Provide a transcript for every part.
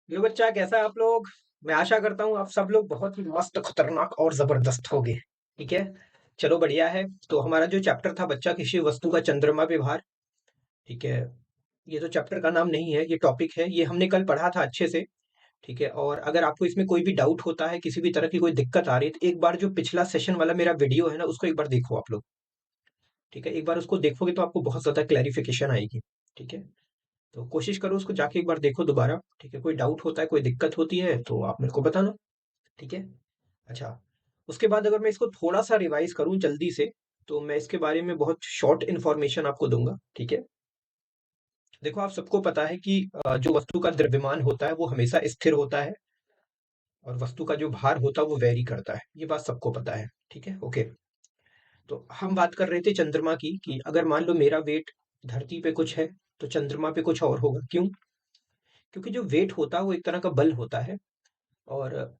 Hello बच्चा, कैसा है आप लोग। मैं आशा करता हूँ आप सब लोग बहुत ही मस्त, खतरनाक और जबरदस्त होगे। ठीक है, चलो बढ़िया है। तो हमारा जो चैप्टर था बच्चा, किसी वस्तु का चंद्रमा पे भार। ठीक है, ये तो चैप्टर का नाम नहीं है, ये टॉपिक है। ये हमने कल पढ़ा था अच्छे से। ठीक है, और अगर आपको इसमें कोई भी डाउट होता है, किसी भी तरह की कोई दिक्कत आ रही है, तो एक बार जो पिछला सेशन वाला मेरा वीडियो है ना, उसको एक बार देखो आप लोग। ठीक है, एक बार उसको देखोगे तो आपको बहुत ज्यादा क्लैरिफिकेशन आएगी। ठीक है, तो कोशिश करो उसको जाके एक बार देखो दोबारा। ठीक है, कोई डाउट होता है, कोई दिक्कत होती है तो आप मेरे को बताना। ठीक है। अच्छा, उसके बाद अगर मैं इसको थोड़ा सा रिवाइज करूं जल्दी से, तो मैं इसके बारे में बहुत शॉर्ट इन्फॉर्मेशन आपको दूंगा। ठीक है, देखो आप सबको पता है कि जो वस्तु का द्रव्यमान होता है वो हमेशा स्थिर होता है, और वस्तु का जो भार होता है वो वेरी करता है। ये बात सबको पता है। ठीक है, ओके। तो हम बात कर रहे थे चंद्रमा की, कि अगर मान लो मेरा वेट धरती पे कुछ है, तो चंद्रमा पे कुछ और होगा। क्यों? क्योंकि जो वेट होता है वो एक तरह का बल होता है। और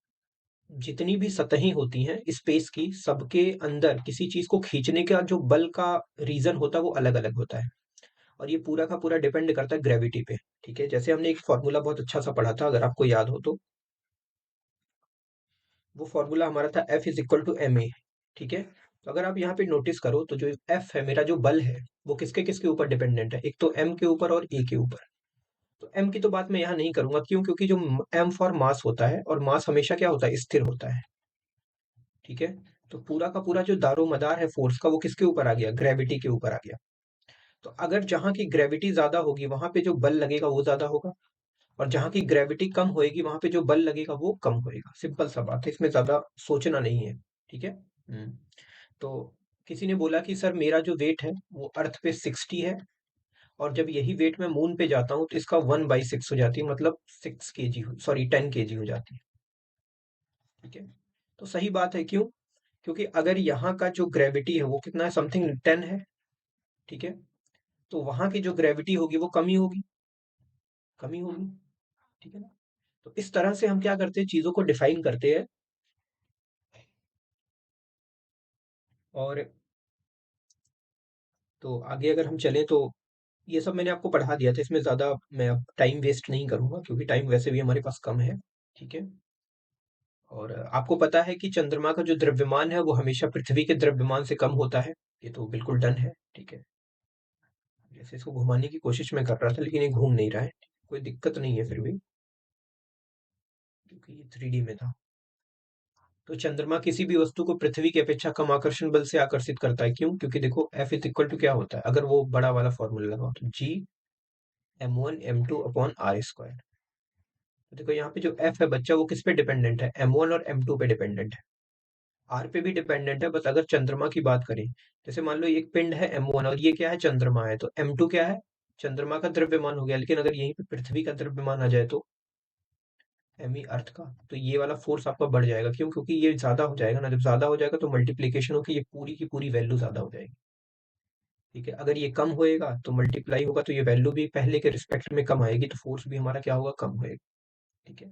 जितनी भी सतहें होती हैं स्पेस की, सबके अंदर किसी चीज को खींचने का जो बल का रीजन होता है वो अलग अलग होता है। और ये पूरा का पूरा डिपेंड करता है ग्रेविटी पे। ठीक है, जैसे हमने एक फॉर्मूला बहुत अच्छा सा पढ़ा था, अगर आपको याद हो तो। वो फॉर्मूला हमारा था F = ma। ठीक है, तो अगर आप यहाँ पे नोटिस करो तो जो F है, मेरा जो बल है, वो किसके किसके ऊपर डिपेंडेंट है? एक तो m के ऊपर और a के ऊपर। तो m की तो बात मैं यहाँ नहीं करूंगा। क्यों? क्योंकि जो m फॉर मास होता है, और मास हमेशा क्या होता है? स्थिर होता है। ठीक है, तो पूरा का पूरा जो दारोमदार है फोर्स का, वो किसके ऊपर आ गया? ग्रेविटी के ऊपर आ गया। तो अगर जहां की ग्रेविटी ज्यादा होगी वहां पे जो बल लगेगा वो ज्यादा होगा, और जहां की ग्रेविटी कम होएगी वहां पे जो बल लगेगा वो कम होएगा। सिंपल सा बात है, इसमें ज्यादा सोचना नहीं है। ठीक है। तो किसी ने बोला कि सर मेरा जो वेट है वो अर्थ पे 60 है, और जब यही वेट मैं मून पे जाता हूँ तो इसका 1/6 हो जाती है, मतलब 6 kg, सॉरी 10 kg हो जाती है। ठीक है, तो सही बात है। क्यों? क्योंकि अगर यहाँ का जो ग्रेविटी है वो कितना है? समथिंग 10 है। ठीक है, तो वहां की जो ग्रेविटी होगी वो कमी होगी, कमी होगी। ठीक है ना? तो इस तरह से हम क्या करते हैं, चीजों को डिफाइन करते हैं। और तो आगे अगर हम चलें तो ये सब मैंने आपको पढ़ा दिया था, इसमें ज्यादा मैं अब टाइम वेस्ट नहीं करूंगा, क्योंकि टाइम वैसे भी हमारे पास कम है। ठीक है, और आपको पता है कि चंद्रमा का जो द्रव्यमान है वो हमेशा पृथ्वी के द्रव्यमान से कम होता है। ये तो बिल्कुल डन है। ठीक है, जैसे इसको घुमाने की कोशिश मैं कर रहा था, लेकिन ये घूम नहीं रहा है। कोई दिक्कत नहीं है फिर भी, क्योंकि ये 3D में था। तो चंद्रमा किसी भी वस्तु को पृथ्वी की अपेक्षा कम आकर्षण बल से आकर्षित करता है। क्यों? क्योंकि देखो F = क्या होता है, अगर वो बड़ा वाला फॉर्मूला लगाओ तो G m1 m2/r²। तो देखो यहाँ पे जो F है बच्चा, वो किस पे डिपेंडेंट है? m1 और m2 पे डिपेंडेंट है। R पे भी डिपेंडेंट है, बस अगर चंद्रमा की बात करें, जैसे मान लो एक पिंड है m1 और ये क्या है? चंद्रमा है, तो m2 क्या है? चंद्रमा का द्रव्यमान हो गया। लेकिन अगर यहीं पे पृथ्वी का द्रव्यमान आ जाए तो m अर्थ का, तो ये वाला फोर्स आपका बढ़ जाएगा। क्यों? क्योंकि ये ज्यादा हो जाएगा ना, जब ज्यादा हो जाएगा तो मल्टीप्लीकेशन होकर ये पूरी की पूरी वैल्यू ज्यादा हो जाएगी। ठीक है, अगर ये कम होएगा तो मल्टीप्लाई होगा, तो ये वैल्यू भी पहले के रिस्पेक्ट में कम आएगी, तो फोर्स भी हमारा क्या होगा? कम होएगा। ठीक है,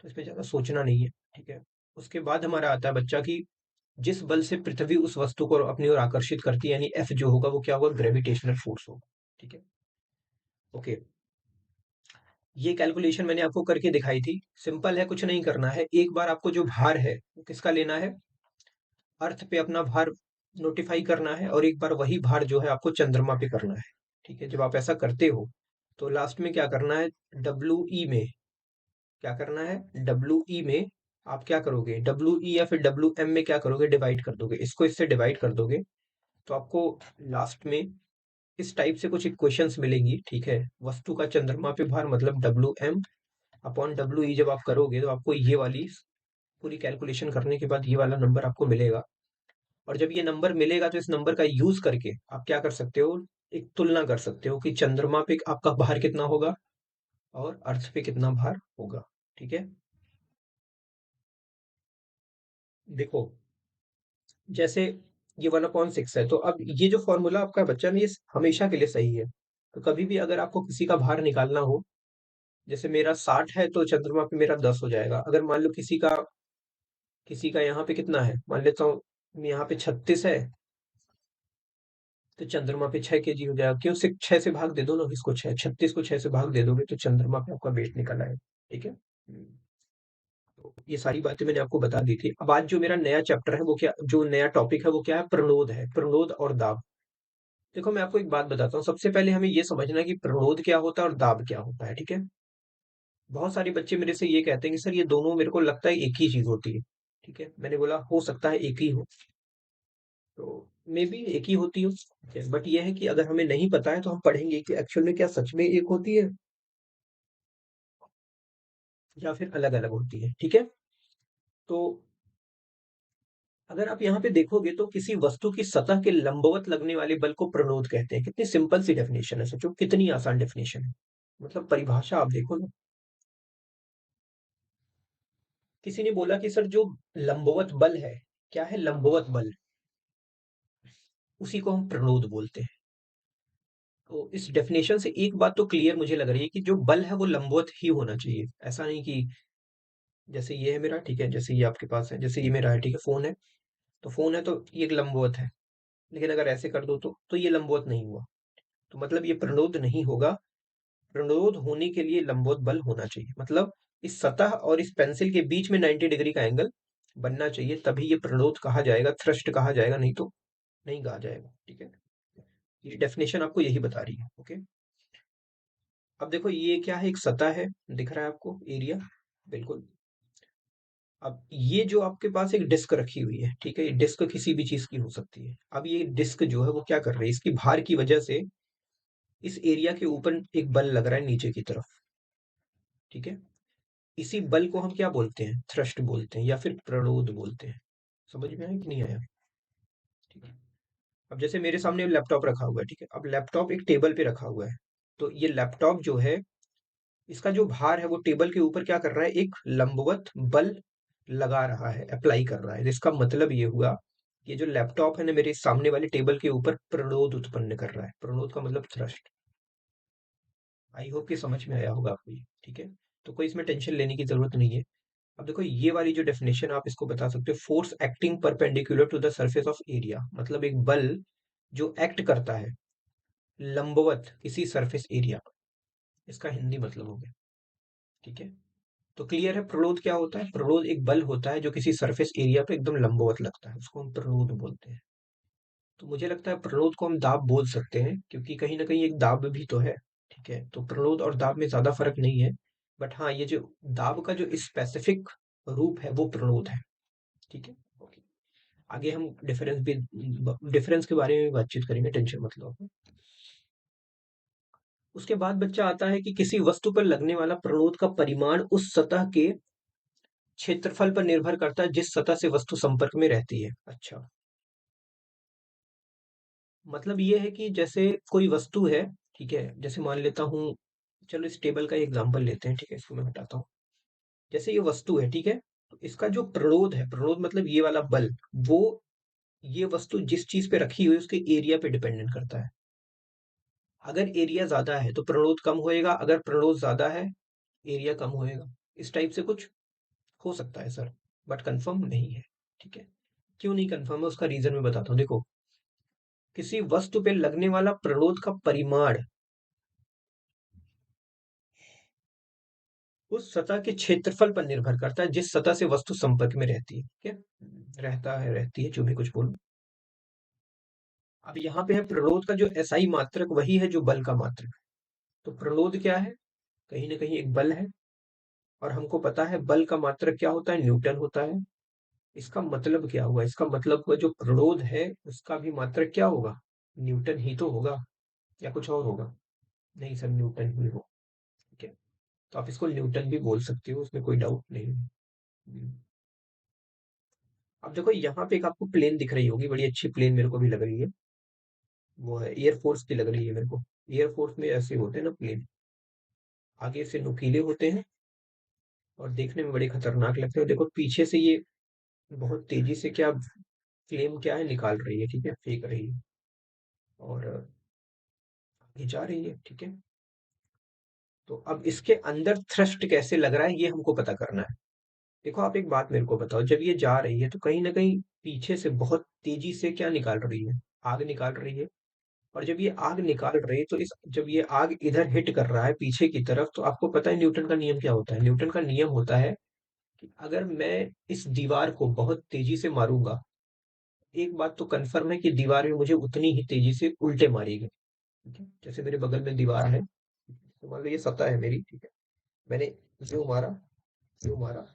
तो इसमें ज्यादा सोचना नहीं है। ठीक है, उसके बाद हमारा आता है बच्चा की, जिस बल से पृथ्वी उस वस्तु को अपनी ओर आकर्षित करती है, यानी एफ जो होगा वो क्या होगा? ग्रेविटेशनल फोर्स होगा। ठीक है, ओके। ये कैलकुलेशन मैंने आपको करके दिखाई थी। सिंपल है, कुछ नहीं करना है। एक बार आपको जो भार है वो किसका लेना है? अर्थ पे अपना भार नोटिफाई करना है, और एक बार वही भार जो है आपको चंद्रमा पे करना है। ठीक है, जब आप ऐसा करते हो तो लास्ट में क्या करना है? डब्ल्यू ई में क्या करना है? डब्ल्यू ई में आप क्या करोगे? डब्ल्यू ई या फिर डब्ल्यू एम में क्या करोगे? डिवाइड कर दोगे, इसको इससे डिवाइड कर दोगे, तो आपको लास्ट में इस टाइप से कुछ इक्वेशंस मिलेंगी। ठीक है, वस्तु का चंद्रमा पे भार मतलब Wm/W E, जब आप करोगे तो आपको ये वाली पूरी कैलकुलेशन करने के बाद ये वाला नंबर आपको मिलेगा। और जब ये नंबर मिलेगा तो इस नंबर का यूज करके आप क्या कर सकते हो? एक तुलना कर सकते हो कि चंद्रमा पे आपका भार कितना होगा और अर्थ पे कितना भार होगा। ठीक है, देखो जैसे ये 1/6 है, तो अब ये जो फॉर्मूला आपका बच्चा ने, ये हमेशा के लिए सही है। तो कभी भी अगर आपको किसी का भार निकालना हो, जैसे मेरा 60 है तो चंद्रमा पे मेरा 10 हो जाएगा। अगर मान लो किसी का यहाँ पे कितना है, मान लेता हूँ यहाँ पे 36 है, तो चंद्रमा पे 6 kg हो जाएगा। क्यों? 6 से भाग दे दो ना इसको, 6, 36 को 6 से भाग दे दोगे तो चंद्रमा पे आपका वेट निकल आएगा। ठीक है। तो ये सारी बातें मैंने आपको बता दी थी। अब आज जो मेरा नया चैप्टर है वो क्या, जो नया टॉपिक है वो क्या है, प्रणोद है, प्रणोद और दाब। देखो मैं आपको एक बात बताता हूँ, सबसे पहले हमें ये समझना है कि प्रणोद क्या होता है और दाब क्या होता है, ठीक है। बहुत सारे बच्चे मेरे से ये कहते हैं कि सर ये दोनों मेरे को लगता है एक ही चीज होती है। ठीक है, मैंने बोला हो सकता है एक ही हो, तो मे बी एक ही होती हो, बट ये है कि अगर हमें नहीं पता है तो हम पढ़ेंगे कि एक्चुअल में क्या सच में एक होती है या फिर अलग अलग होती है, ठीक है। तो अगर आप यहाँ पे देखोगे तो किसी वस्तु की सतह के लंबवत लगने वाले बल को प्रणोद कहते हैं। कितनी सिंपल सी डेफिनेशन है, सोचो कितनी आसान डेफिनेशन है। मतलब परिभाषा आप देखो ना। किसी ने बोला कि सर जो लंबवत बल है, क्या है लंबवत बल, उसी को हम प्रणोद बोलते हैं। तो इस डेफिनेशन से एक बात तो क्लियर मुझे लग रही है कि जो बल है वो लंबवत ही होना चाहिए। ऐसा नहीं कि जैसे ये है मेरा, ठीक है, जैसे ये आपके पास है, जैसे ये मेरा है, ठीक है, फोन है, तो फोन है तो ये लंबवत है। लेकिन अगर ऐसे कर दो तो ये लंबवत नहीं हुआ, तो मतलब ये प्रणोद नहीं होगा। प्रणोद होने के लिए लंबवत बल होना चाहिए, मतलब इस सतह और इस पेंसिल के बीच में 90 डिग्री का एंगल बनना चाहिए, तभी ये प्रणोद कहा जाएगा, थ्रस्ट कहा जाएगा, नहीं तो नहीं कहा जाएगा, ठीक है। ये डेफिनेशन आपको यही बता रही है, ओके। अब देखो ये क्या है, एक सतह है, दिख रहा है आपको एरिया, बिल्कुल। अब ये जो आपके पास एक डिस्क रखी हुई है, ठीक है, ये डिस्क किसी भी चीज की हो सकती है। अब ये डिस्क जो है वो क्या कर रही है, इसकी भार की वजह से इस एरिया के ऊपर एक बल लग रहा है नीचे की तरफ, ठीक है। इसी बल को हम क्या बोलते हैं, थ्रस्ट बोलते हैं या फिर प्रणोद बोलते हैं। समझ में आया कि नहीं आया, ठीक है। अब जैसे मेरे सामने लैपटॉप रखा हुआ है, ठीक है, अब लैपटॉप एक टेबल पे रखा हुआ है, तो ये लैपटॉप जो है, इसका जो भार है वो टेबल के ऊपर क्या कर रहा है, एक लंबवत बल लगा रहा है, अप्लाई कर रहा है। इसका मतलब ये हुआ, ये जो लैपटॉप है ना मेरे सामने वाले टेबल के ऊपर प्रणोद उत्पन्न कर रहा है। प्रणोद का मतलब थ्रस्ट। आई होप कि समझ में आया होगा आपको ये, ठीक है। तो कोई इसमें टेंशन लेने की जरूरत नहीं है। अब देखो ये वाली जो डेफिनेशन आप इसको बता सकते हो, force acting perpendicular to the surface of area, मतलब एक बल जो एक्ट करता है लंबवत किसी सरफेस एरिया पर, इसका हिंदी मतलब हो गया, ठीक है। तो क्लियर है प्रणोद क्या होता है। प्रणोद एक बल होता है जो किसी सरफेस एरिया पे एकदम लंबवत लगता है, उसको हम प्रणोद बोलते हैं। तो मुझे लगता है प्रणोद को हम दाब बोल सकते हैं, क्योंकि कहीं ना कहीं एक दाब भी तो है, ठीक है। तो प्रणोद और दाब में ज्यादा फर्क नहीं है, बट हाँ ये जो दाब का जो स्पेसिफिक रूप है वो प्रणोद है, ठीक है, ओके। आगे हम डिफरेंस के बारे में भी बातचीत करेंगे, टेंशन मत लो आप। उसके बाद बच्चा आता है कि किसी वस्तु पर लगने वाला प्रणोद का परिमाण उस सतह के क्षेत्रफल पर निर्भर करता है जिस सतह से वस्तु संपर्क में रहती है। अच्छा, मतलब ये है कि जैसे कोई वस्तु है, ठीक है, जैसे मान लेता हूँ, चलो इस टेबल का एग्जांपल लेते हैं, ठीक है, इसको मैं हटाता हूँ। जैसे ये वस्तु है, ठीक है, तो इसका जो प्रणोद है, प्रणोद मतलब ये वाला बल, वो ये वस्तु जिस चीज पे रखी हुई है उसके एरिया पे डिपेंडेंट करता है। अगर एरिया ज्यादा है तो प्रणोद कम होएगा, अगर प्रणोद ज्यादा है एरिया कम होएगा। इस टाइप से कुछ हो सकता है सर, बट कंफर्म नहीं है, ठीक है। क्यों नहीं कंफर्म है उसका रीजन मैं बताता हूँ, देखो किसी वस्तु पे लगने वाला प्रणोद का परिमाण उस सतह के क्षेत्रफल पर निर्भर करता है जिस सतह से वस्तु संपर्क में रहती है, ठीक है, रहता है, रहती है, जो भी कुछ बोलो। अब यहाँ पे है प्रणोद का जो एसआई मात्रक वही है जो बल का मात्रक। तो प्रणोद क्या है, कहीं ना कहीं एक बल है, और हमको पता है बल का मात्रक क्या होता है, न्यूटन होता है। इसका मतलब क्या हुआ, इसका मतलब हुआ जो प्रणोद है उसका भी मात्रक क्या होगा, न्यूटन ही तो होगा, या कुछ और होगा। नहीं सर, न्यूटन ही हो, ठीक है। तो आप इसको न्यूटन भी बोल सकते हो, उसमें कोई डाउट नहीं है। अब देखो यहाँ पे एक आपको प्लेन दिख रही होगी, बड़ी अच्छी प्लेन मेरे को भी लग रही है, वो है एयरफोर्स की लग रही है मेरे को। एयरफोर्स में ऐसे होते हैं ना प्लेन, आगे से नुकीले होते हैं और देखने में बड़े खतरनाक लगते हैं। देखो पीछे से ये बहुत तेजी से क्या फ्लेम क्या है निकाल रही है, ठीक है, फेंक रही है, और आगे जा रही है, ठीक है। तो अब इसके अंदर थ्रस्ट कैसे लग रहा है ये हमको पता करना है। देखो आप एक बात मेरे को बताओ, जब ये जा रही है तो कहीं ना कहीं पीछे से बहुत तेजी से क्या निकाल रही है, आग निकाल रही है। और जब ये आग निकाल रहे तो इस जब ये आग इधर हिट कर रहा है पीछे की तरफ, तो आपको पता है न्यूटन का नियम क्या होता है? न्यूटन का नियम होता है कि अगर मैं इस दीवार को बहुत तेजी से मारूंगा, एक बात तो कंफर्म है कि दीवार भी मुझे उतनी ही तेजी से उल्टे मारेगी। ठीक है, जैसे मेरे बगल में दीवार है, तो मान लो ये सतह है मेरी, ठीक है, मैंने यूं मारा, यूं मारा,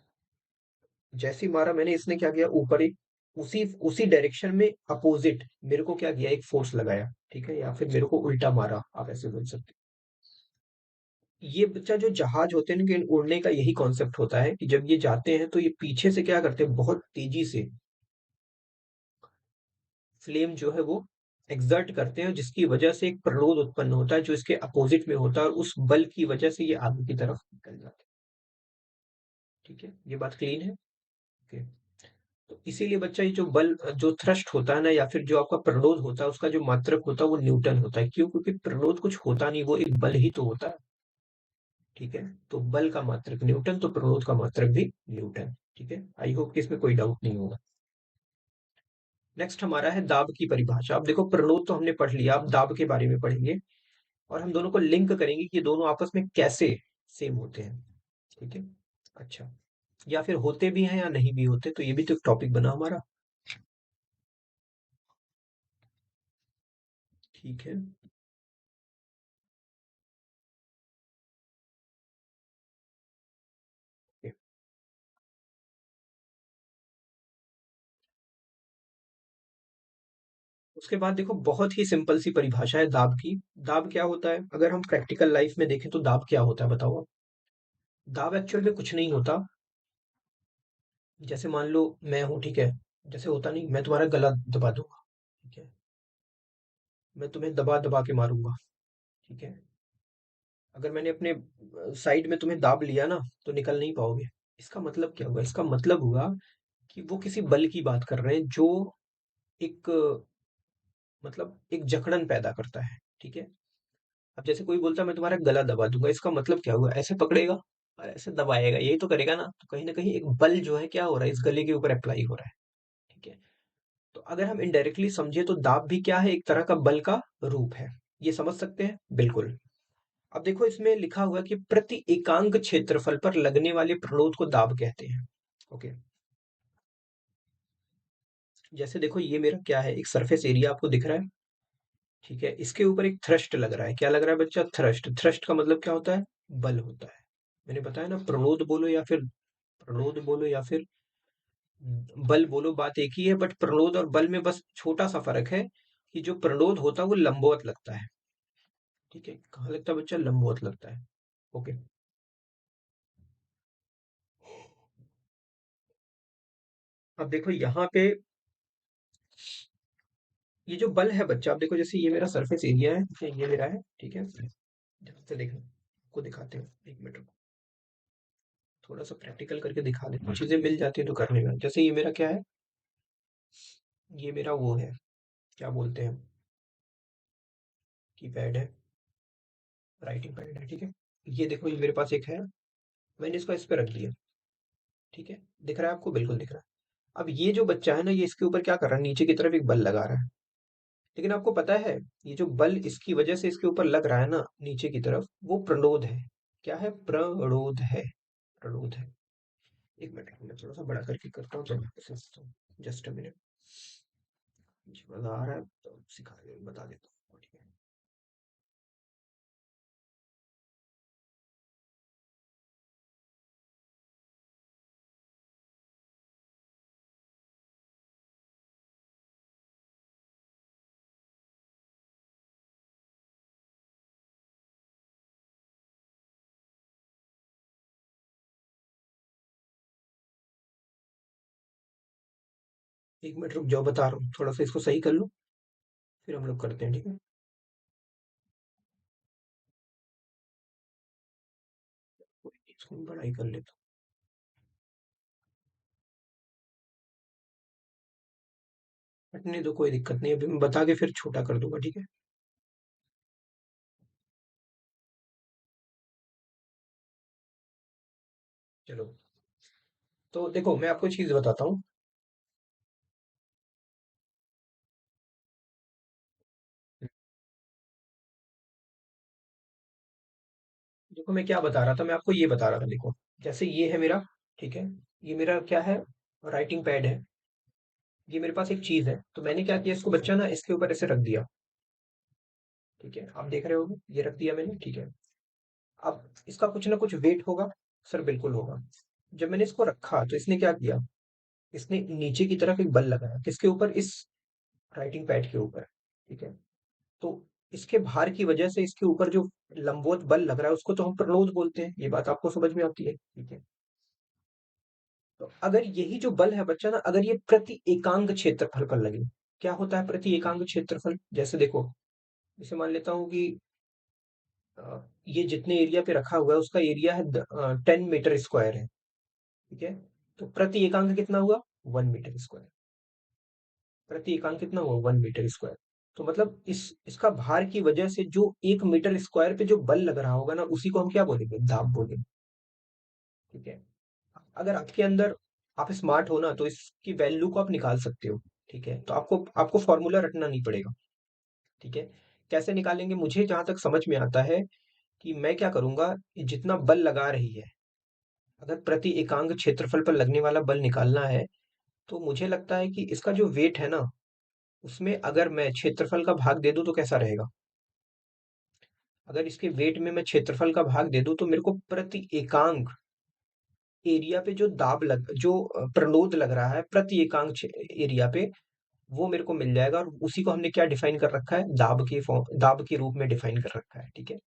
जैसे ही मारा मैंने, इसने क्या किया, ऊपर एक उसी उसी डायरेक्शन में अपोजिट मेरे को क्या किया, एक फोर्स लगाया, ठीक है, या फिर मेरे को उल्टा मारा, आप ऐसे बोल सकते हैं। ये बच्चा जो जहाज होते हैं ना, कि उड़ने का यही कॉन्सेप्ट होता है कि जब ये जाते हैं तो ये पीछे से क्या करते हैं, बहुत तेजी से फ्लेम जो है वो एक्सर्ट करते हैं, जिसकी वजह से एक प्रतिरोध उत्पन्न होता है जो इसके अपोजिट में होता है, और उस बल की वजह से ये आगे की तरफ निकल जाते हैं। ठीक है, ये बात क्लीन है। ओके। तो इसीलिए बच्चा, ये जो बल, जो थ्रस्ट होता है ना, या फिर जो आपका प्रतिरोध होता है, उसका जो मात्रक होता है वो न्यूटन होता है। क्यों? क्योंकि प्रतिरोध कुछ होता नहीं, वो एक बल ही तो होता है। ठीक है, तो बल का मात्रक न्यूटन, तो प्रतिरोध का मात्रक भी न्यूटन। ठीक है, आई होप कि इसमें कोई डाउट नहीं होगा। नेक्स्ट हमारा है दाब की परिभाषा। अब देखो, प्रतिरोध तो हमने पढ़ लिया, अब दाब के बारे में पढ़ेंगे, और हम दोनों को लिंक करेंगे कि ये दोनों आपस में कैसे सेम होते हैं। ठीक है, अच्छा, या फिर होते भी हैं या नहीं भी होते, तो ये भी तो एक टॉपिक बना हमारा। ठीक है, ओके। उसके बाद देखो, बहुत ही सिंपल सी परिभाषा है दाब की। दाब क्या होता है? अगर हम प्रैक्टिकल लाइफ में देखें तो दाब क्या होता है, बताओ आप। दाब एक्चुअल में कुछ नहीं होता। जैसे मान लो मैं हूं, ठीक है, जैसे होता नहीं, मैं तुम्हारा गला दबा दूंगा, ठीक है, मैं तुम्हें दबा दबा के मारूंगा, ठीक है, अगर मैंने अपने साइड में तुम्हें दाब लिया ना, तो निकल नहीं पाओगे। इसका मतलब क्या हुआ? इसका मतलब हुआ कि वो किसी बल की बात कर रहे हैं जो एक, मतलब एक जकड़न पैदा करता है। ठीक है, अब जैसे कोई बोलता है मैं तुम्हारा गला दबा दूंगा, इसका मतलब क्या हुआ? ऐसे पकड़ेगा और ऐसे दबाएगा, यही तो करेगा ना, तो कहीं ना कहीं एक बल जो है क्या हो रहा है, इस गले के ऊपर अप्लाई हो रहा है। ठीक है, तो अगर हम इनडायरेक्टली समझे तो दाब भी क्या है, एक तरह का बल का रूप है। ये समझ सकते हैं बिल्कुल। अब देखो, इसमें लिखा हुआ है कि प्रति एकांक क्षेत्रफल पर लगने वाले प्रतिरोध को दाब कहते हैं। ओके, जैसे देखो, ये मेरा क्या है, एक सरफेस एरिया आपको दिख रहा है, ठीक है, इसके ऊपर एक थ्रस्ट लग रहा है। क्या लग रहा है बच्चा? थ्रस्ट। थ्रस्ट का मतलब क्या होता है? बल होता है। मैंने बताया ना, प्रतिरोध बोलो या फिर प्रतिरोध बोलो या फिर बल बोलो, बात एक ही है, बट प्रतिरोध और बल में बस छोटा सा फर्क है कि जो प्रतिरोध होता है वो लंबवत लगता है। ठीक है, कहाँ लगता है बच्चा? लंबवत लगता है। ओके, अब देखो यहाँ पे, ये जो बल है बच्चा, आप देखो, जैसे ये मेरा सरफेस एरिया है, ठीक है, ये मेरा है, ठीक है, ध्यान से देखना, आपको दिखाते हैं, एक मिनट रुको, थोड़ा सा प्रैक्टिकल करके दिखा देते हैं, चीजें मिल जाती है तो करने में। जैसे ये मेरा क्या है, ये मेरा वो है, क्या बोलते हैं, कीपैड है, राइटिंग पैड है, ठीक है, ये देखो, ये मेरे पास एक है, मैंने इसको इस पे रख दिया, ठीक है, दिख रहा है आपको? बिल्कुल दिख रहा है। अब ये जो बच्चा है ना, ये इसके ऊपर क्या कर रहा है, नीचे की तरफ एक बल लगा रहा है। लेकिन आपको पता है, ये जो बल इसकी वजह से इसके ऊपर लग रहा है ना, नीचे की तरफ, वो प्रणोद है। क्या है? प्रणोद है, प्रणोद है। एक मिनट, मैं थोड़ा सा बड़ा करके करता हूँ तो, जस्ट अ मिनट, मुझे मजा आ रहा है तो बता देता हूँ, ठीक है। एक मिनट रुक जाओ, बता रहा हूँ, थोड़ा सा इसको सही कर लो, फिर हम लोग करते हैं, ठीक है। कोई नहीं, इसको मैं बड़ा ही कर लेता हूँ, हटने दो, कोई दिक्कत नहीं, अभी मैं बता के फिर छोटा कर दूंगा, ठीक है। चलो, तो देखो, मैं आपको चीज बताता हूँ। देखो मैं क्या बता रहा था, मैं आपको ये बता रहा था, देखो जैसे ये है मेरा, ठीक है, ये मेरा क्या है, राइटिंग पैड है, ये मेरे पास एक चीज है, तो मैंने क्या किया, इसको बच्चा ना इसके ऊपर ऐसे रख दिया, ठीक है, आप देख रहे होगे, ये रख दिया मैंने, ठीक है। अब इसका कुछ ना कुछ वेट होगा, सर बिल्कुल होगा। जब मैंने इसको रखा तो इसने क्या किया, इसने नीचे की तरफ एक बल लगाया, किसके ऊपर, इस राइटिंग पैड के ऊपर, ठीक है। तो इसके भार की वजह से इसके ऊपर जो लंबवत बल लग रहा है उसको तो हम प्रलोद बोलते हैं, ये बात आपको समझ में आती है, ठीक है। तो अगर यही जो बल है बच्चा ना, अगर ये प्रति एकांक क्षेत्रफल पर लगे, क्या होता है प्रति एकांक क्षेत्रफल, जैसे देखो, जैसे मान लेता हूँ कि ये जितने एरिया पे रखा हुआ है उसका एरिया है 10 मीटर स्क्वायर है, ठीक है। तो प्रति एकांक कितना हुआ, 1 मीटर स्क्वायर, प्रति एकांक कितना हुआ, 1 मीटर स्क्वायर। तो मतलब इस इसका भार की वजह से जो 1 मीटर स्क्वायर पे जो बल लग रहा होगा ना, उसी को हम क्या बोलेंगे, दाब बोलेंगे, ठीक है। अगर आपके अंदर, आप स्मार्ट हो ना, तो इसकी वैल्यू को आप निकाल सकते हो, ठीक है। तो आपको आपको फॉर्मूला रटना नहीं पड़ेगा, ठीक है। कैसे निकालेंगे, मुझे जहां तक समझ में आता है कि मैं क्या करूंगा, जितना बल लगा रही है, अगर प्रति एकांक क्षेत्रफल पर लगने वाला बल निकालना है, तो मुझे लगता है कि इसका जो वेट है ना, उसमें अगर मैं क्षेत्रफल का भाग दे दूं तो कैसा रहेगा, अगर इसके वेट में मैं क्षेत्रफल का भाग दे दूं तो मेरे को प्रति एकांक एरिया पे जो जो प्रलोद लग रहा है प्रति एकांक एरिया पे, वो मेरे को मिल जाएगा, और उसी को हमने क्या डिफाइन कर रखा है, दाब के रूप में डिफाइन कर रखा है, ठीक है।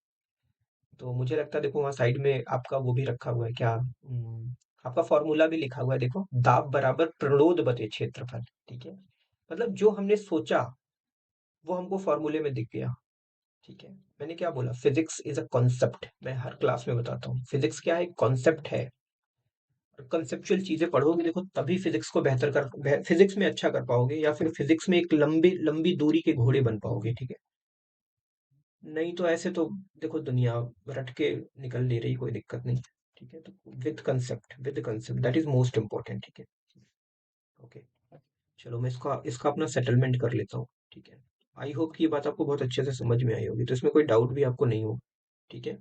तो मुझे लगता है देखो वहाँ साइड में आपका वो भी रखा हुआ है क्या, आपका फॉर्मूला भी लिखा हुआ है, देखो दाब बराबर प्रलोद बटे क्षेत्रफल, ठीक है। मतलब जो हमने सोचा वो हमको फॉर्मूले में दिख गया, ठीक है। मैंने क्या बोला, फिजिक्स इज अ कॉन्सेप्ट, मैं हर क्लास में बताता हूँ, फिजिक्स क्या है, कॉन्सेप्ट है। कंसेप्चुअल चीजें पढ़ोगे देखो, तभी फिजिक्स को फिजिक्स में अच्छा कर पाओगे, या फिर फिजिक्स में एक लंबी लंबी दूरी के घोड़े बन पाओगे, ठीक है। नहीं तो ऐसे तो देखो दुनिया रट के निकल ले रही, कोई दिक्कत नहीं, ठीक है। तो with concept that is most important, ठीक है। ओके, चलो मैं इसका इसका अपना सेटलमेंट कर लेता हूँ, ठीक है। आई होप कि ये बात आपको बहुत अच्छे से समझ में आई होगी, तो इसमें कोई डाउट भी आपको नहीं हो, ठीक है।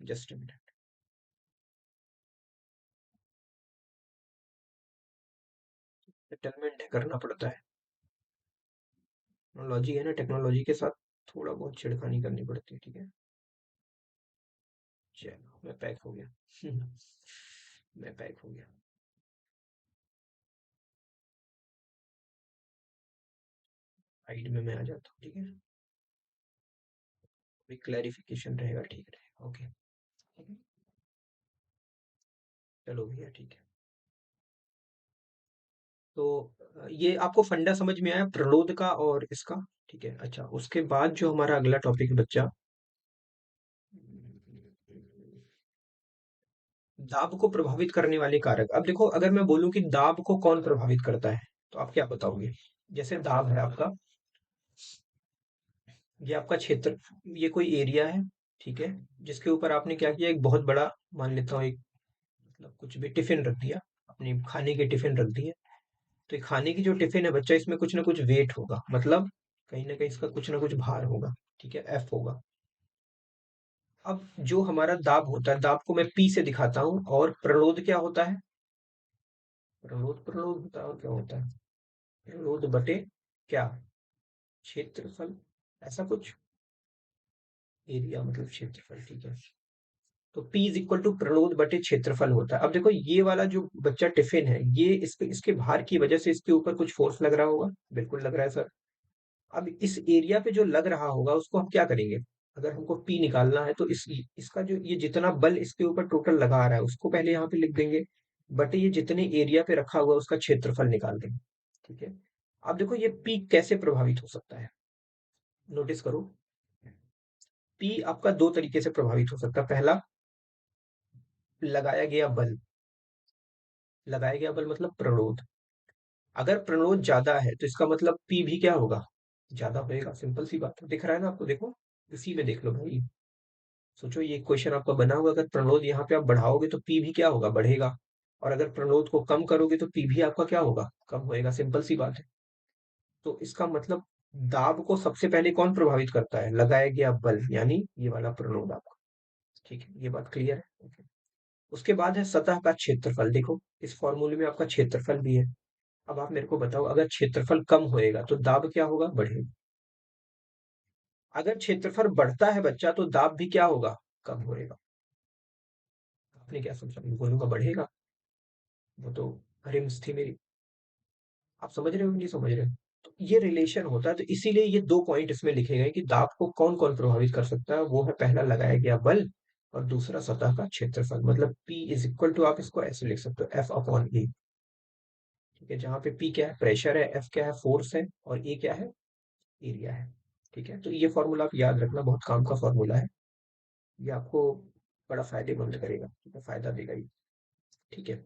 Just a minute. सेटलमेंट करना पड़ता है, टेक्नोलॉजी है ना, टेक्नोलॉजी के साथ थोड़ा बहुत छिड़खानी करनी पड़ती है, ठीक है। चलो मैं पैक हो गया। मैं पैक हो गया। साइड में मैं आ जाता हूँ, ठीक है। कोई क्लैरिफिकेशन रहेगा, ठीक रहेगा, ओके, ठीक है। चलो भैया, ठीक है। तो ये आपको फंडा समझ में आया प्रलोद का और इसका, ठीक है। अच्छा, उसके बाद जो हमारा अगला टॉपिक है बच्चा, दाब को प्रभावित करने वाले कारक। अब देखो, अगर मैं बोलूं कि दाब को कौन प्रभावित करता है, तो आप क्या बताओगे। जैसे दाब है आपका, ये आपका क्षेत्र, ये कोई एरिया है, ठीक है, जिसके ऊपर आपने क्या किया, एक बहुत बड़ा, मान लेता हूँ एक, मतलब कुछ भी टिफिन रख दिया, अपनी खाने के टिफिन रख दिए। तो ये खाने की जो टिफिन है बच्चा, इसमें कुछ ना कुछ वेट होगा, मतलब कहीं ना कहीं इसका कुछ ना कुछ भार होगा, ठीक है, एफ होगा। अब जो हमारा दाब होता है, दाब को मैं पी से दिखाता हूँ, और प्रलोद क्या होता है, प्रलोद प्रलोद होता है, और क्या होता है, प्रलोद बटे क्या, क्षेत्रफल, ऐसा कुछ, एरिया मतलब क्षेत्रफल, ठीक है। तो P इज इक्वल टू प्रलोद बटे क्षेत्रफल होता है। अब देखो ये वाला जो बच्चा टिफिन है, ये इस पे इसके भार की वजह से इसके ऊपर कुछ फोर्स लग रहा होगा, बिल्कुल लग रहा है सर। अब इस एरिया पे जो लग रहा होगा उसको हम क्या करेंगे, अगर हमको P निकालना है तो इस इसका जो ये जितना बल इसके ऊपर टोटल लगा आ रहा है उसको पहले यहाँ पे लिख देंगे, बटे ये जितने एरिया पे रखा हुआ है उसका क्षेत्रफल निकाल देंगे, ठीक है। अब देखो ये P कैसे प्रभावित हो सकता है, नोटिस करो। P आपका दो तरीके से प्रभावित हो सकता है। पहला, लगाया गया बल, लगाया गया बल मतलब प्रणोद। अगर प्रणोद ज्यादा है तो इसका मतलब पी भी क्या होगा, ज्यादा होएगा, सिंपल सी बात है, दिख रहा है ना आपको, देखो इसी में देख लो भाई। सोचो ये क्वेश्चन आपका बना हुआ, अगर प्रणोद यहाँ पे आप बढ़ाओगे तो पी भी क्या होगा, बढ़ेगा। और अगर प्रणोद को कम करोगे तो पी भी आपका क्या होगा, कम होएगा, सिंपल सी बात है। तो इसका मतलब दाब को सबसे पहले कौन प्रभावित करता है? लगाया गया बल, यानी ये वाला प्रणोद आपका। ठीक है, ये बात क्लियर है। ओके। उसके बाद है सतह का क्षेत्रफल। देखो, इस फॉर्मूले में आपका क्षेत्रफल भी है। अब आप मेरे को बताओ, अगर क्षेत्रफल कम होएगा तो दाब क्या होगा? बढ़ेगा। अगर क्षेत्रफल बढ़ता है बच्चा, तो दाब भी क्या होगा? कम होएगा। आपने क्या सोचा? मैं बोलूंगा बढ़ेगा। वो तो रिम्स थी मेरी। आप समझ रहे हो कि नहीं समझ रहे हो? तो ये रिलेशन होता है, तो इसीलिए ये दो पॉइंट इसमें लिखे गए कि दाब को कौन कौन प्रभावित कर सकता है। वो है, पहला लगाया गया बल, और दूसरा सतह का क्षेत्रफल। मतलब P इज इक्वल टू, आप इसको ऐसे लिख सकते हो, F अपॉन ए। ठीक है, जहाँ पे P क्या है? प्रेशर है, F क्या है? फोर्स है, और A क्या है? एरिया है। ठीक है, तो ये फॉर्मूला आप याद रखना, बहुत काम का फॉर्मूला है। ये आपको बड़ा फायदेमंद करेगा, ठीक है, फायदा देगा ये। ठीक है।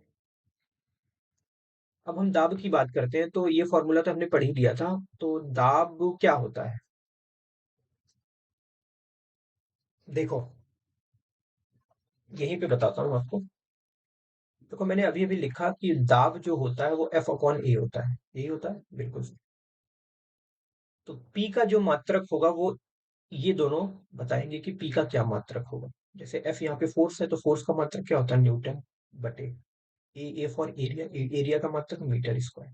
अब हम दाब की बात करते हैं, तो ये फॉर्मूला तो हमने पढ़ ही लिया था। तो दाब क्या होता है? देखो, यहीं पे बताता हूँ आपको। देखो, मैंने अभी अभी लिखा कि दाब जो होता है वो F अपॉन ए होता है। यही होता है, बिल्कुल सही। तो P का जो मात्रक होगा वो, ये दोनों बताएंगे कि P का क्या मात्रक होगा। जैसे F यहाँ पे फोर्स है, तो फोर्स का मात्रक क्या होता है? न्यूटन बटे ए फॉर एरिया, एरिया का मात्रक मीटर स्क्वायर।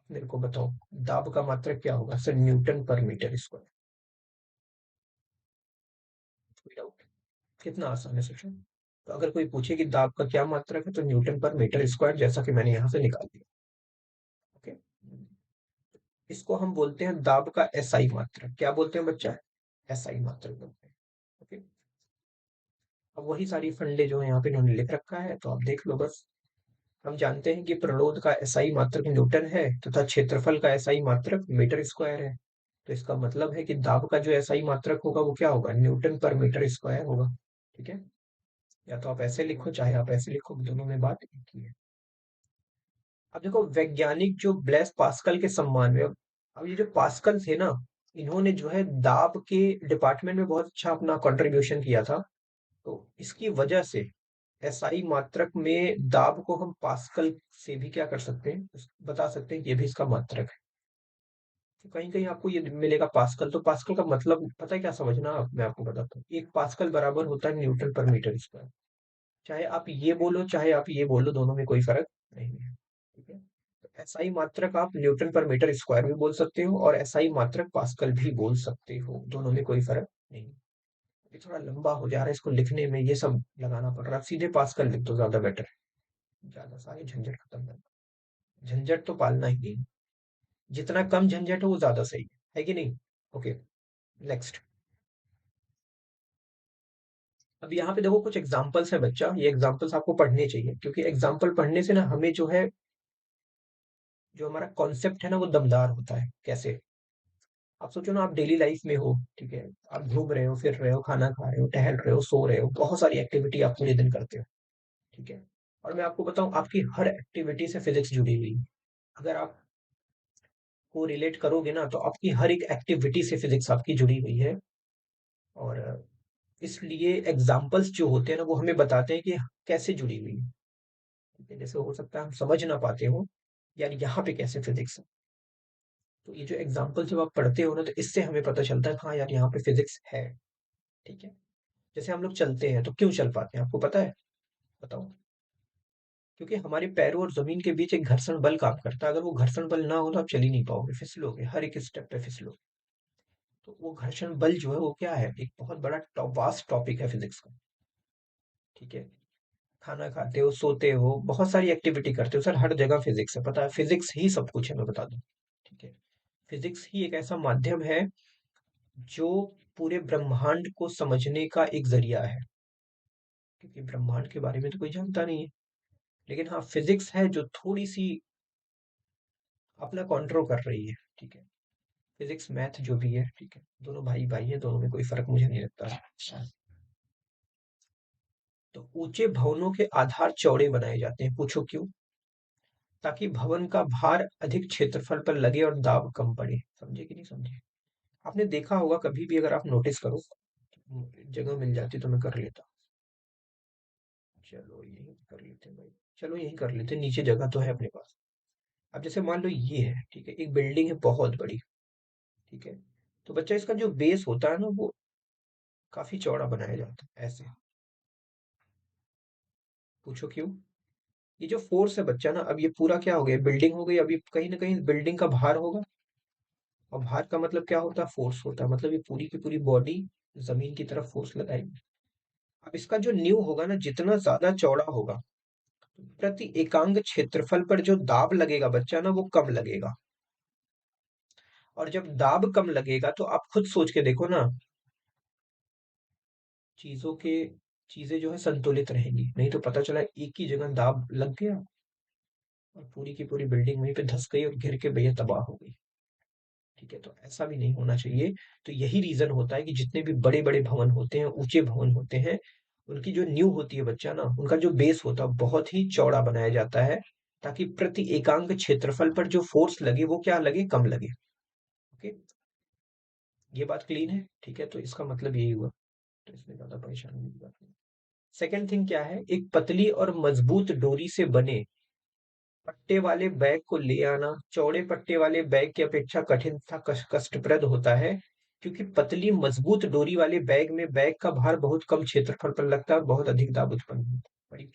मेरे को बताओ, दाब का मात्रक क्या होगा? सर, न्यूटन पर मीटर स्क्वायर। कोई डाउट? कितना आसान है, सोचो। तो अगर कोई पूछे कि दाब का क्या मात्रक है, तो न्यूटन पर मीटर स्क्वायर, जैसा कि मैंने यहाँ से निकाल दिया। ओके। इसको हम बोलते हैं दाब का एसआई मात्रक। क्या बोलते हैं बच्चा? एसआई मात्रक बोलते हैं। ओके। अब वही सारी फंडे जो है यहाँ पे इन्होंने लिख रखा है, तो आप देख लो बस। हम जानते हैं कि प्रलोद का एसआई मात्रक न्यूटन है, तथा क्षेत्रफल का एसआई मात्रक मीटर स्क्वायर है। तो इसका मतलब है कि दाब का जो एसआई मात्रक होगा वो क्या होगा? न्यूटन पर मीटर स्क्वायर होगा। ठीक है। या तो आप ऐसे लिखो, चाहे आप ऐसे लिखो, दोनों में बात एक ही है। अब देखो, वैज्ञानिक जो ब्लेस पास्कल के सम्मान में, अब ये जो पास्कल थे ना, इन्होंने जो है दाब के डिपार्टमेंट में बहुत अच्छा अपना कंट्रीब्यूशन किया था। तो इसकी वजह से एसआई मात्रक में दाब को हम पास्कल से भी क्या कर सकते हैं? बता सकते हैं कि ये भी इसका मात्रक है। तो कहीं कहीं आपको ये मिलेगा पास्कल। तो पास्कल का मतलब पता है क्या? समझना, मैं आपको बताता हूँ। एक पास्कल बराबर होता है न्यूटन पर मीटर स्क्वायर। चाहे आप ये बोलो, चाहे आप ये बोलो, दोनों में कोई फर्क नहीं है। ठीक है। तो एसआई मात्रक आप न्यूटन पर मीटर स्क्वायर भी बोल सकते हो, और एसआई मात्रक पास्कल भी बोल सकते हो, दोनों में कोई फर्क नहीं। ये थोड़ा लंबा हो जा रहा है, इसको लिखने में ये सब लगाना पड़ रहा है। आप सीधे पास्कल लिख दो, ज्यादा बेटर है। ज्यादा सारी झंझट खत्म करना। झंझट तो पालना ही नहीं। जितना कम झंझट हो वो ज्यादा सही है कि नहीं? ओके। नेक्स्ट। अब यहाँ पे देखो, कुछ एग्जांपल्स है बच्चा। ये एग्जांपल्स आपको पढ़ने चाहिए, क्योंकि एग्जांपल पढ़ने से ना हमें जो है, जो हमारा कॉन्सेप्ट है ना, वो दमदार होता है। कैसे? आप सोचो ना, आप डेली लाइफ में हो, ठीक है, आप घूम रहे हो, फिर रहे हो, खाना खा रहे हो, टहल रहे हो, सो रहे हो, बहुत सारी एक्टिविटी आप पूरे दिन करते हो। ठीक है। और मैं आपको बताऊं, आपकी हर एक्टिविटी से फिजिक्स जुड़ी हुई है। अगर आप को रिलेट करोगे ना, तो आपकी हर एक एक्टिविटी से फिजिक्स आपकी जुड़ी हुई है। और इसलिए एग्जाम्पल्स जो होते हैं ना, वो हमें बताते हैं कि कैसे जुड़ी हुई है। ठीक है? जैसे हो सकता है हम समझ ना पाते हो, यार यहाँ पे कैसे फिजिक्स है। तो ये जो एग्जाम्पल जब आप पढ़ते हो ना, तो इससे हमें पता चलता है, हाँ यार, यहाँ पे फिजिक्स है। ठीक है। जैसे हम लोग चलते हैं, तो क्यों चल पाते हैं? आपको पता है? बताओ। क्योंकि हमारे पैरों और जमीन के बीच एक घर्षण बल काम करता है। अगर वो घर्षण बल ना हो, तो आप चल ही नहीं पाओगे, फिसलोगे, हर एक स्टेप पे फिसलोगे। तो वो घर्षण बल जो है वो क्या है? एक बहुत बड़ा वास्ट टॉपिक है फिजिक्स का। ठीक है। खाना खाते हो, सोते हो, बहुत सारी एक्टिविटी करते हो, सर हर जगह फिजिक्स है। पता है, फिजिक्स ही सब कुछ है, मैं बता दूं। ठीक है। फिजिक्स ही एक ऐसा माध्यम है जो पूरे ब्रह्मांड को समझने का एक जरिया है। क्योंकि ब्रह्मांड के बारे में तो कोई जानता नहीं है, लेकिन हाँ, फिजिक्स है जो थोड़ी सी अपना कंट्रोल कर रही है। ठीक है। फिजिक्स मैथ जो भी है, ठीक है, दोनों भाई भाई है, दोनों में कोई फर्क मुझे नहीं लगता है। तो ऊंचे भवनों के आधार चौड़े बनाए जाते हैं। पूछो क्यों? ताकि भवन का भार अधिक क्षेत्रफल पर लगे और दाब कम पड़े। समझे कि नहीं समझे? आपने देखा होगा कभी भी, अगर आप नोटिस करो, जगह मिल जाती तो मैं कर लेता। चलो यही कर लेते हैं भाई। चलो यही कर लेते हैं, नीचे जगह तो है अपने पास। अब जैसे मान लो ये है, ठीक है, एक बिल्डिंग है बहुत बड़ी। ठीक है। तो बच्चा इसका जो बेस होता है ना वो काफी चौड़ा बनाया जाता है ऐसे। पूछो क्यों? ये जो फोर्स है बच्चा ना, अब ये पूरा क्या हो गया, बिल्डिंग हो गई, अब ये कहीं ना कहीं बिल्डिंग का भार होगा। और भार का मतलब क्या होता है, फोर्स होता है, मतलब ये पूरी की पूरी बॉडी जमीन की तरफ फोर्स लगाएगी। अब इसका जो न्यू होगा ना, जितना ज्यादा चौड़ा होगा, प्रति एकांक क्षेत्रफल पर जो दाब लगेगा बच्चा ना, वो कम लगेगा। और जब दाब कम लगेगा तो आप खुद सोच के देखो ना, चीजों के चीजें जो है संतुलित रहेंगी। नहीं तो पता चला एक ही जगह दाब लग गया और पूरी की पूरी बिल्डिंग वहीं पे धंस गई और गिर के भैया तबाह हो गई। ठीक है, तो ऐसा भी नहीं होना चाहिए। तो यही रीजन होता है कि जितने भी बड़े बड़े भवन होते हैं, ऊंचे भवन होते हैं, उनकी जो नींव होती है बच्चा ना, उनका जो बेस होता है बहुत ही चौड़ा बनाया जाता है, ताकि प्रति एकांक क्षेत्रफल पर जो फोर्स लगे वो क्या लगे, कम लगे। ओके, ये बात क्लीन है। ठीक है, तो इसका मतलब यही हुआ। तो इसमें ज्यादा परेशानी की बात नहीं। सेकंड थिंग क्या है, एक पतली और मजबूत डोरी से बने पट्टे वाले बैग को ले आना चौड़े पट्टे वाले बैग की अपेक्षा कठिन तथा कष्टप्रद होता है, क्योंकि पतली मजबूत डोरी वाले बैग में बैग का भार बहुत कम क्षेत्रफल पर लगता है और बहुत अधिक दाब उत्पन्न होता है।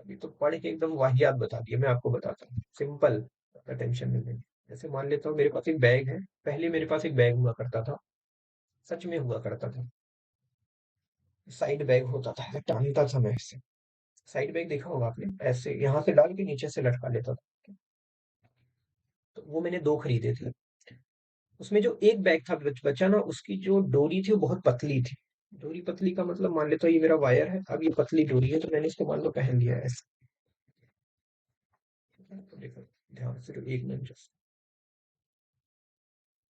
अभी तो पढ़ के एकदम वाहियात बता दिया, मैं आपको बताता हूँ सिंपल, ज्यादा टेंशन नहीं लेनी। जैसे मान लेता हूँ मेरे पास एक बैग है, पहले मेरे पास एक बैग हुआ करता था, सच में हुआ करता था। साइड बैग होता था, ऐसे टांगता था मैं इससे। साइड बैग देखा होगा आपने, ऐसे यहाँ से डाल के नीचे से लटका लेता था। तो वो मैंने दो खरीदे थे। उसमें जो एक बैग था बचा ना, उसकी जो डोरी थी वो बहुत पतली थी। डोरी पतली का मतलब मान लेता हूँ ये मेरा वायर है, अब ये पतली डोरी है, तो मैंने इसको मान लो पहन लिया है ऐसे। तो देखो ध्यान से, तो एक मिनट जैसे,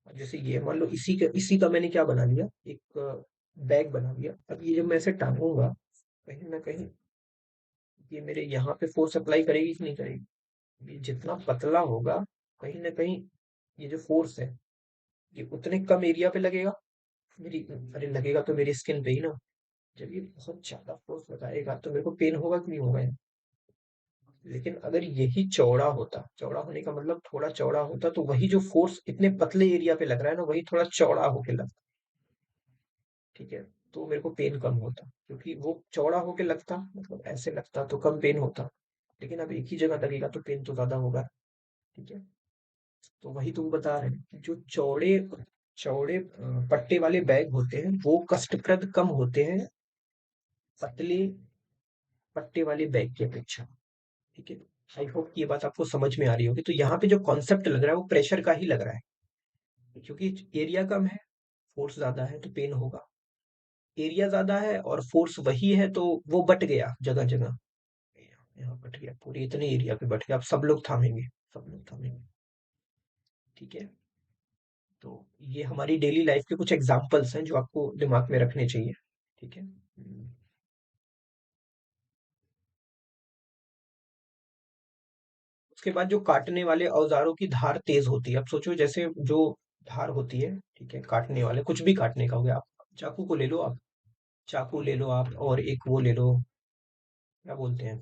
जैसे ये मान लो इसी का मैंने क्या बना लिया, एक बैग बना लिया। अब ये जब मैं ऐसे टांगूंगा, कहीं ना कहीं ये मेरे यहाँ पे फोर्स अप्लाई करेगी कि नहीं करेगी? ये जितना पतला होगा, कहीं ना कहीं ये जो फोर्स है, ये उतने कम एरिया पे लगेगा। मेरी अरे लगेगा तो मेरी स्किन पे ही ना। जब ये बहुत ज्यादा फोर्स लगाएगा तो मेरे को पेन होगा कि नहीं होगा यार? लेकिन अगर यही चौड़ा होता, चौड़ा होने का मतलब थोड़ा चौड़ा होता, तो वही जो फोर्स इतने पतले एरिया पे लग रहा है ना, वही थोड़ा चौड़ा होके लगता। ठीक है, तो मेरे को पेन कम होता, क्योंकि वो चौड़ा होके लगता, मतलब ऐसे लगता तो कम पेन होता। लेकिन अब एक ही जगह लगेगा तो पेन तो ज्यादा होगा। ठीक है, तो वही तुम बता रहे हैं कि जो चौड़े चौड़े पट्टे वाले बैग होते हैं वो कष्टप्रद कम होते हैं पतले पट्टे वाले बैग की अपेक्षा। ठीक है, आई होप कि ये बात आपको समझ में आ रही होगी। तो यहाँ पे जो कॉन्सेप्ट लग रहा है वो प्रेशर का ही लग रहा है, क्योंकि एरिया कम है, फोर्स ज्यादा है तो पेन होगा। एरिया ज्यादा है और फोर्स वही है, तो वो बट गया जगह जगह। यहाँ बट गया, पूरे इतने एरिया पे बट गया, अब सब लोग थामेंगे, सब लोग थामेंगे। ठीक है, तो ये हमारी डेली लाइफ के कुछ एग्जांपल्स हैं जो आपको दिमाग में रखने चाहिए। ठीक है। उसके बाद जो काटने वाले औजारों की धार तेज होती है, अब सोचो जैसे जो धार होती है, ठीक है, काटने वाले कुछ भी काटने का हो गया, आप चाकू को ले लो, आप चाकू ले लो आप, और एक वो ले लो, क्या बोलते हैं,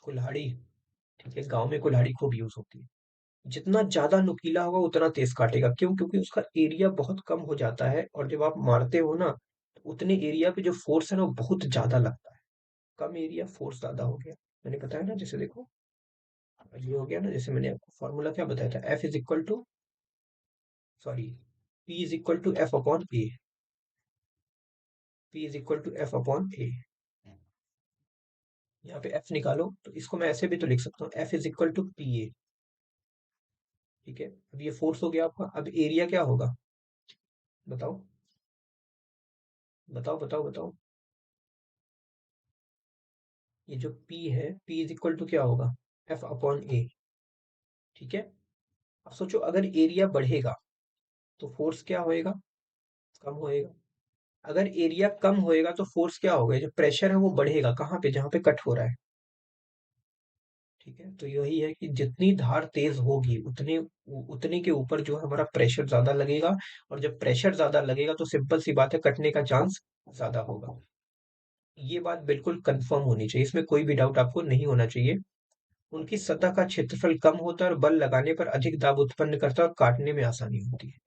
कुल्हाड़ी। ठीक है, गांव में कुल्हाड़ी खूब यूज होती है। जितना ज्यादा नुकीला होगा उतना तेज काटेगा, क्यों? क्योंकि उसका एरिया बहुत कम हो जाता है, और जब आप मारते हो ना, तो उतने एरिया पे जो फोर्स है ना वो बहुत ज्यादा लगता है। कम एरिया फोर्स ज्यादा हो गया। मैंने बताया ना, जैसे देखो ये हो गया ना, जैसे मैंने आपको फॉर्मूला क्या बताया था, F is equal to, sorry, P is equal to F upon A. P is equal to F upon A. यहाँ पे एफ निकालो, तो इसको मैं ऐसे भी तो लिख सकता हूँ, F is equal to P A. ठीक है, अब ये फोर्स हो गया आपका, अब एरिया क्या होगा, बताओ बताओ बताओ बताओ। ये जो P है, P इज इक्वल टू क्या होगा, एफ अपॉन ए। ठीक है, अब सोचो अगर एरिया बढ़ेगा तो फोर्स क्या होएगा, कम होएगा। अगर एरिया कम होएगा तो फोर्स क्या होगा, जो प्रेशर है वो बढ़ेगा, कहाँ पे, जहाँ पे कट हो रहा है। ठीक है, तो यही है कि जितनी धार तेज होगी उतने उतने के ऊपर जो है हमारा प्रेशर ज्यादा लगेगा, और जब प्रेशर ज्यादा लगेगा तो सिंपल सी बात है, कटने का चांस ज्यादा होगा। ये बात बिल्कुल कंफर्म होनी चाहिए, इसमें कोई भी डाउट आपको नहीं होना चाहिए। उनकी सतह का क्षेत्रफल कम होता है और बल लगाने पर अधिक दाब उत्पन्न करता है और काटने में आसानी होती है।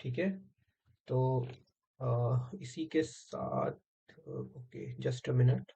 ठीक है। तो इसी के साथ ओके, जस्ट अ मिनट।